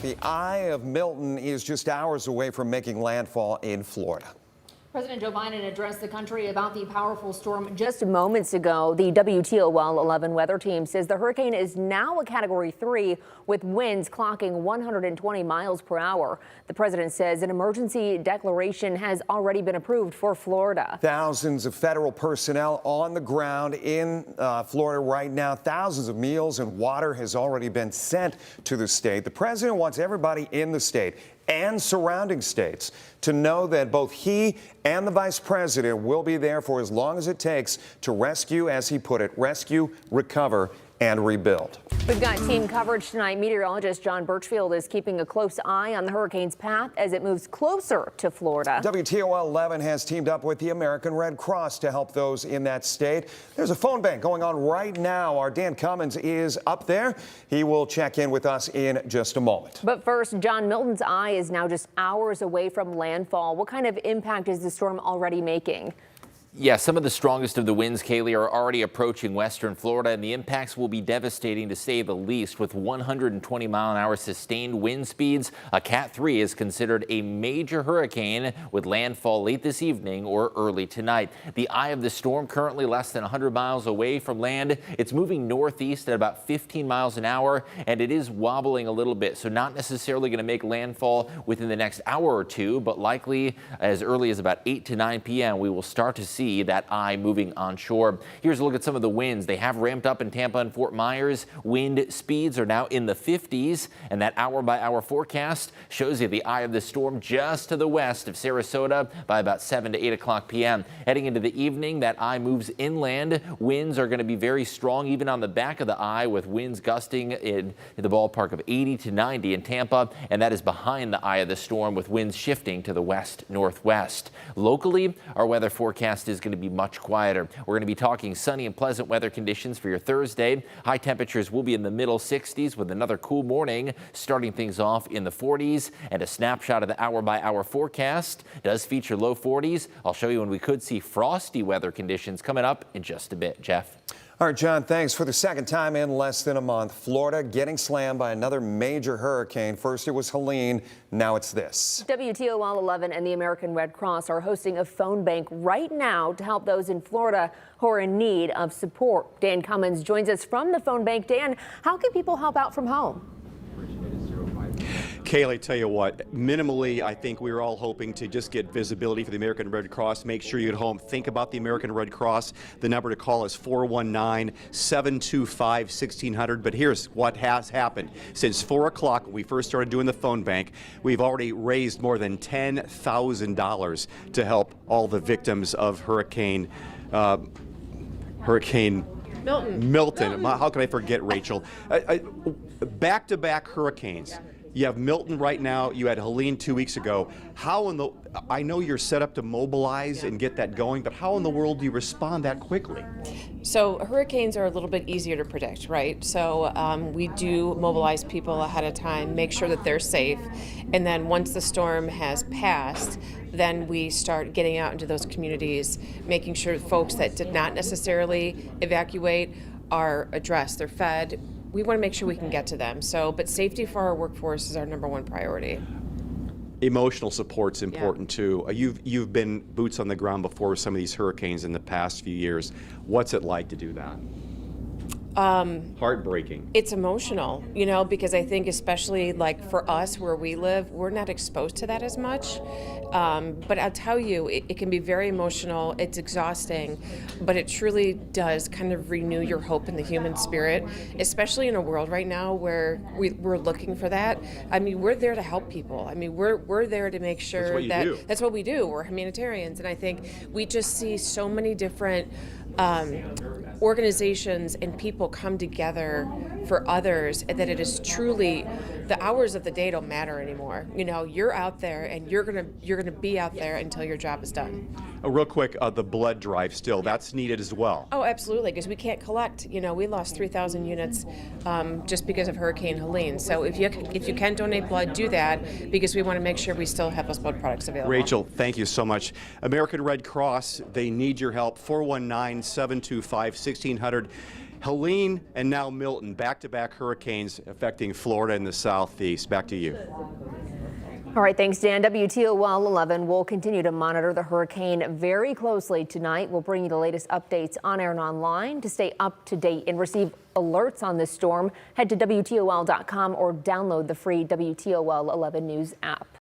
The eye of Milton is just hours away from making landfall in Florida. President Joe Biden addressed the country about the powerful storm just moments ago. The WTOL 11 weather team says the hurricane is now a Category 3 with winds clocking 120 miles per hour. The president says an emergency declaration has already been approved for Florida. Thousands of federal personnel on the ground in Florida right now. Thousands of meals and water has already been sent to the state. The president wants everybody in the state and surrounding states to know that both he and the vice president will be there for as long as it takes to rescue, as he put it, rescue, recover, and rebuild. We've got team coverage tonight. Meteorologist John Birchfield is keeping a close eye on the hurricane's path as it moves closer to Florida. WTOL 11 has teamed up with the American Red Cross to help those in that state. There's a phone bank going on right now. Our Dan Cummins is up there. He will check in with us in just a moment. But first, John, Milton's eye is now just hours away from landfall. What kind of impact is the storm already making? Yeah, some of the strongest of the winds, Kaylee, are already approaching western Florida, and the impacts will be devastating to say the least. With 120-mile-an-hour sustained wind speeds, a Cat 3 is considered a major hurricane with landfall late this evening or early tonight. The eye of the storm currently less than 100 miles away from land. It's moving northeast at about 15 miles an hour, and it is wobbling a little bit, so not necessarily going to make landfall within the next hour or two, but likely as early as about 8 to 9 p.m. we will start to see that eye moving onshore. Here's a look at some of the winds. They have ramped up in Tampa and Fort Myers. Wind speeds are now in the 50s, and that hour-by-hour forecast shows you the eye of the storm just to the west of Sarasota by about 7 to 8 o'clock p.m. Heading into the evening, that eye moves inland. Winds are going to be very strong even on the back of the eye, with winds gusting in the ballpark of 80 to 90 in Tampa, and that is behind the eye of the storm with winds shifting to the west-northwest. Locally, our weather forecast is going to be much quieter. We're going to be talking sunny and pleasant weather conditions for your Thursday. High temperatures will be in the middle 60s with another cool morning, starting things off in the 40s. And a snapshot of the hour-by-hour forecast does feature low 40s. I'll show you when we could see frosty weather conditions coming up in just a bit. Jeff. All right, John, thanks. For the second time in less than a month, Florida getting slammed by another major hurricane. First it was Helene, now it's this. WTOL 11 and the American Red Cross are hosting a phone bank right now to help those in Florida who are in need of support. Dan Cummins joins us from the phone bank. Dan, how can people help out from home? Kaylee, tell you what, minimally, I think we were all hoping to just get visibility for the American Red Cross. Make sure you at home think about the American Red Cross. The number to call is 419-725-1600. But here's what has happened. Since 4 o'clock, when we first started doing the phone bank, we've already raised more than $10,000 to help all the victims of Hurricane Milton. How can I forget, Rachel? Back-to-back hurricanes. You have Milton right now. You had Helene 2 weeks ago. I know you're set up to mobilize and get that going, but how in the world do you respond that quickly? So hurricanes are a little bit easier to predict, right? So we do mobilize people ahead of time, make sure that they're safe, and then once the storm has passed, then we start getting out into those communities, making sure folks that did not necessarily evacuate are addressed, they're fed. We want to make sure we can get to them. But safety for our workforce is our number one priority. Emotional support's important too. You've been boots on the ground before with some of these hurricanes in the past few years. What's it like to do that? Heartbreaking. It's emotional, because I think especially like for us where we live, we're not exposed to that as much. But I'll tell you, it can be very emotional. It's exhausting, but it truly does kind of renew your hope in the human spirit, especially in a world right now where we're looking for that. I mean, we're there to help people. I mean, we're there to make sure that's what we do. We're humanitarians, and I think we just see so many different organizations and people come together for others, and that it is truly the hours of the day don't matter anymore. You're out there, and you're gonna be out there until your job is done. Real quick, the blood drive still, that's needed as well. Oh, absolutely, because we can't collect. We lost 3,000 units just because of Hurricane Helene. So if you can donate blood, do that, because we want to make sure we still have those blood products available. Rachel, thank you so much. American Red Cross, they need your help. 419-725-1600. Helene and now Milton, back-to-back hurricanes affecting Florida and the southeast. Back to you. All right, thanks, Dan. WTOL 11 will continue to monitor the hurricane very closely tonight. We'll bring you the latest updates on air and online. To stay up to date and receive alerts on this storm, head to WTOL.com or download the free WTOL 11 News app.